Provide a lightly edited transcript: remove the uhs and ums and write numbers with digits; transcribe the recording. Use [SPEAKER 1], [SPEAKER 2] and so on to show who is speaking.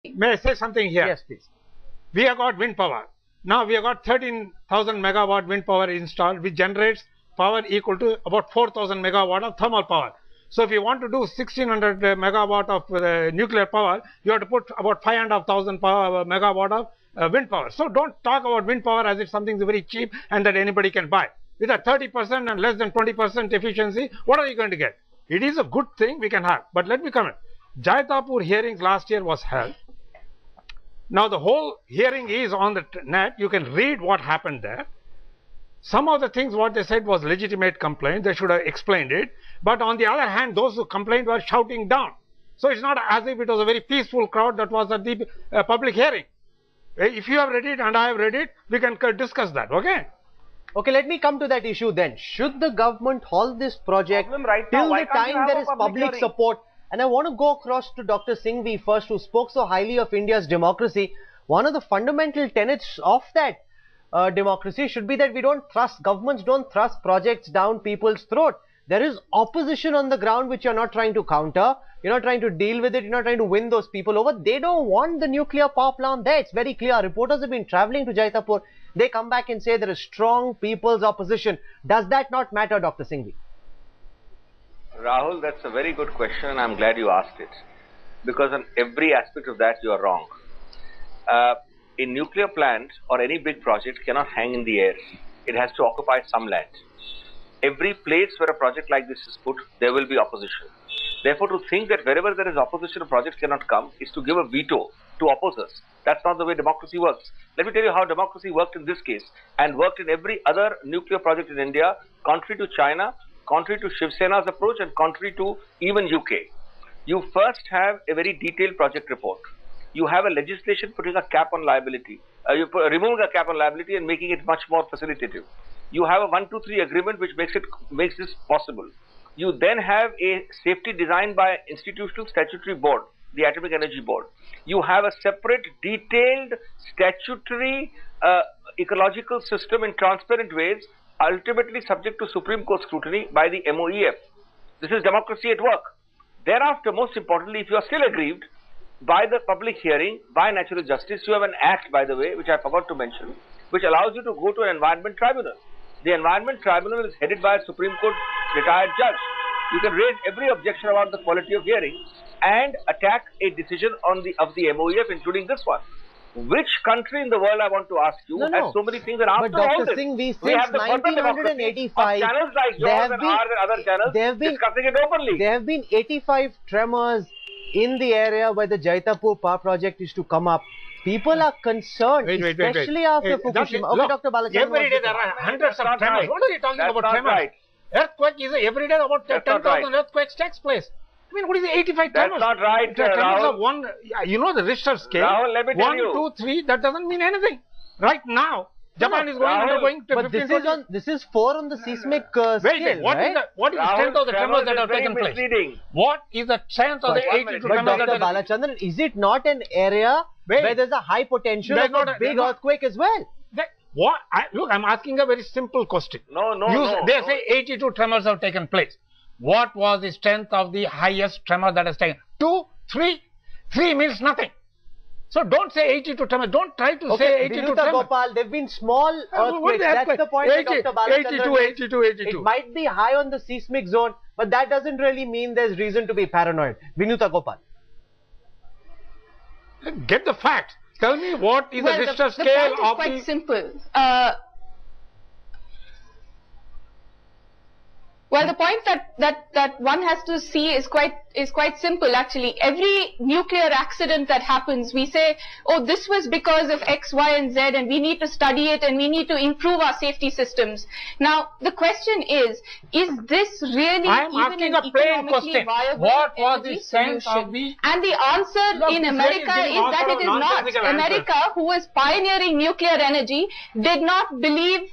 [SPEAKER 1] May I say something here?
[SPEAKER 2] Yes, please.
[SPEAKER 1] We have got wind power. Now we have got 13,000 megawatt wind power installed, which generates power equal to about 4,000 megawatt of thermal power. So if you want to do 1600 megawatt of nuclear power, you have to put about 5,500 megawatt of wind power. So don't talk about wind power as if something is very cheap and that anybody can buy. With a 30% and less than 20% efficiency, what are you going to get? It is a good thing we can have. But let me comment. Jaitapur hearings last year was held. Now the whole hearing is on the net. You can read what happened there. Some of the things what they said was legitimate complaint. They should have explained it. But on the other hand, those who complained were shouting down. So it's not as if it was a very peaceful crowd that was at the public hearing. If you have read it and I have read it, we can discuss that. Okay.
[SPEAKER 2] Okay, let me come to that issue then. Should the government halt this project till the time there is public support? And I want to go across to Dr. Singhvi first, who spoke so highly of India's democracy. One of the fundamental tenets of that democracy should be that we don't thrust, governments don't thrust projects down people's throat. There is opposition on the ground which you're not trying to counter. You're not trying to deal with it. You're not trying to win those people over. They don't want the nuclear power plant there. It's very clear. Reporters have been traveling to Jaitapur. They come back and say there is strong people's opposition. Does that not matter, Dr. Singhvi?
[SPEAKER 3] Rahul, that's a very good question and I'm glad you asked it. Because on every aspect of that, you are wrong. A nuclear plant or any big project cannot hang in the air. It has to occupy some land. Every place where a project like this is put, there will be opposition. Therefore, to think that wherever there is opposition, a project cannot come is to give a veto to oppose us. That's not the way democracy works. Let me tell you how democracy worked in this case and worked in every other nuclear project in India, contrary to China, contrary to Shiv Sena's approach and contrary to even UK. You first have a very detailed project report. You have a legislation putting a cap on liability. Removing a cap on liability and making it much more facilitative. You have a 1, 2, 3 agreement which makes this possible. You then have a safety designed by institutional statutory board, the Atomic Energy Board. You have a separate detailed statutory ecological system in transparent ways, ultimately subject to Supreme Court scrutiny by the MOEF. This is democracy at work. Thereafter, most importantly, if you are still aggrieved by the public hearing, by natural justice, you have an act, by the way, which I forgot to mention, which allows you to go to an environment tribunal. The environment tribunal is headed by a Supreme Court retired judge. You can raise every objection about the quality of hearing and attack a decision of the MOEF, including this one. Which country in the world, I want to ask you, has so many things that after all this,
[SPEAKER 2] Singhvi,
[SPEAKER 3] we have the
[SPEAKER 2] 1985,
[SPEAKER 3] channels like yours and ours and other channels discussing it openly.
[SPEAKER 2] There have been 85 tremors in the area where the Jaitapur power project is to come up. People are concerned, especially after Fukushima. Okay, Dr. Balachandran.
[SPEAKER 1] Every day there are hundreds of tremors. What are you talking about tremors?
[SPEAKER 3] Right.
[SPEAKER 1] Earthquake is every day about 10,000 earthquakes takes place. I mean, what is the 85 tremors?
[SPEAKER 3] That's not right,
[SPEAKER 1] Tremors
[SPEAKER 3] Rahul.
[SPEAKER 1] of one, you know the Richter scale.
[SPEAKER 3] Rahul, let me tell
[SPEAKER 1] 1,
[SPEAKER 3] you.
[SPEAKER 1] 2, 3, that doesn't mean anything. Right now, Japan is undergoing to
[SPEAKER 2] but this is 4 on the seismic scale,
[SPEAKER 1] what
[SPEAKER 2] right?
[SPEAKER 1] What is the strength of the tremors that have taken place? What is the strength of the 82 tremors
[SPEAKER 2] But Dr. Balachandran, is it not an area where there's a high potential of a big earthquake as well?
[SPEAKER 1] What? Look, I'm asking a very simple question. They say 82 tremors have taken place. What was the strength of the highest tremor that has taken? 2, 3? 3 means nothing. So don't say 82 tremors. Don't try to say 82 tremors.
[SPEAKER 2] Gopal, there have been small earthquakes. That's the point that Dr. Balachandran
[SPEAKER 1] 82.
[SPEAKER 2] It might be high on the seismic zone, but that doesn't really mean there's reason to be paranoid. Vinuta Gopal.
[SPEAKER 1] Get the facts. Tell me what is the Richter scale
[SPEAKER 4] of the... The fact is quite simple. Well, the point that one has to see is quite simple actually. Every nuclear accident that happens, we say, oh, this was because of X, Y, and Z, and we need to study it and we need to improve our safety systems. Now, the question is this really even an economically viable energy solution? And the answer in America is that it is not. America, who was pioneering nuclear energy, did not believe